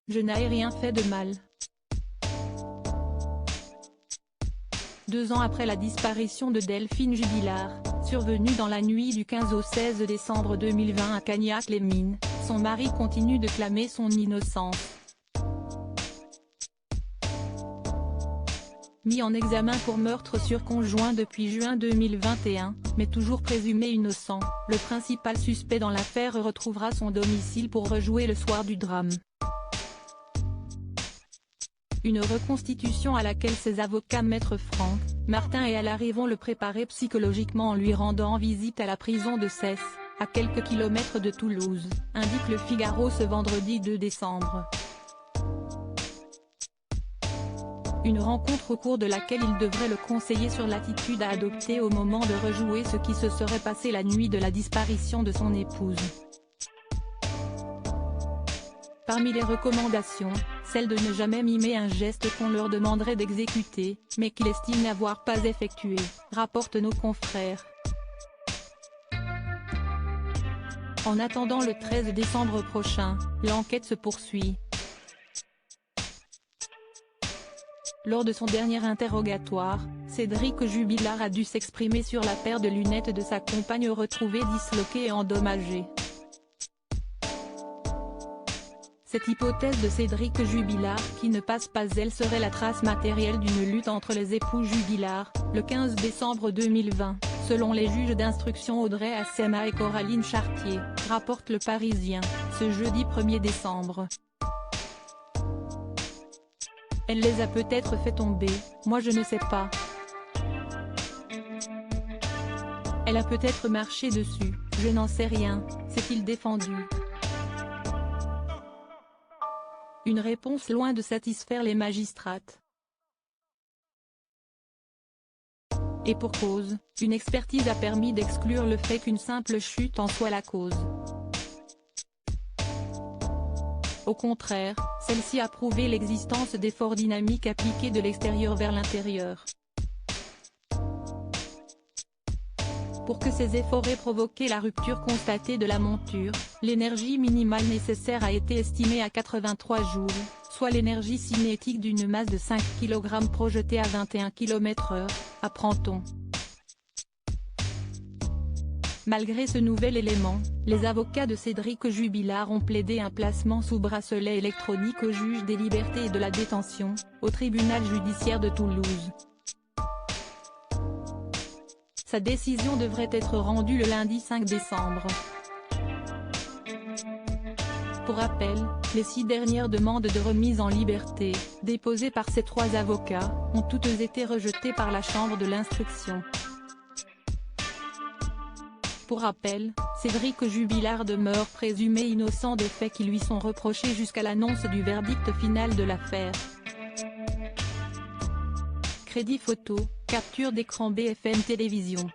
Je n'ai rien fait de mal. 2 ans après la disparition de Delphine Jubilard, survenue dans la nuit du 15 au 16 décembre 2020 à Cagnac-les-Mines, son mari continue de clamer son innocence. Mis en examen pour meurtre sur conjoint depuis juin 2021, mais toujours présumé innocent, le principal suspect dans l'affaire retrouvera son domicile pour rejouer le soir du drame. Une reconstitution à laquelle ses avocats Maître Franck, Martin et Allary vont le préparer psychologiquement en lui rendant visite à la prison de Cesse, à quelques kilomètres de Toulouse, indique Le Figaro ce vendredi 2 décembre. Une rencontre au cours de laquelle il devrait le conseiller sur l'attitude à adopter au moment de rejouer ce qui se serait passé la nuit de la disparition de son épouse. Parmi les recommandations, celle de ne jamais mimer un geste qu'on leur demanderait d'exécuter, mais qu'il estime n'avoir pas effectué, rapportent nos confrères. En attendant le 13 décembre prochain, l'enquête se poursuit. Lors de son dernier interrogatoire, Cédric Jubilard a dû s'exprimer sur la paire de lunettes de sa compagne retrouvée disloquée et endommagée. Cette hypothèse de Cédric Jubilard qui ne passe pas elle serait la trace matérielle d'une lutte entre les époux Jubilard, le 15 décembre 2020, selon les juges d'instruction Audrey Assema et Coraline Chartier, rapporte Le Parisien, ce jeudi 1er décembre. Elle les a peut-être fait tomber, moi je ne sais pas. Elle a peut-être marché dessus, je n'en sais rien, s'est-il défendu. Une réponse loin de satisfaire les magistrates. Et pour cause, une expertise a permis d'exclure le fait qu'une simple chute en soit la cause. Au contraire, celle-ci a prouvé l'existence d'efforts dynamiques appliqués de l'extérieur vers l'intérieur. Pour que ces efforts aient provoqué la rupture constatée de la monture, l'énergie minimale nécessaire a été estimée à 83 joules, soit l'énergie cinétique d'une masse de 5 kg projetée à 21 km/h, apprend-on. Malgré ce nouvel élément, les avocats de Cédric Jubilard ont plaidé un placement sous bracelet électronique au juge des libertés et de la détention, au tribunal judiciaire de Toulouse. Sa décision devrait être rendue le lundi 5 décembre. Pour rappel, les 6 dernières demandes de remise en liberté, déposées par ces 3 avocats, ont toutes été rejetées par la Chambre de l'instruction. Pour rappel, Cédric Jubilard demeure présumé innocent des faits qui lui sont reprochés jusqu'à l'annonce du verdict final de l'affaire. Crédit photo, capture d'écran BFM Télévision.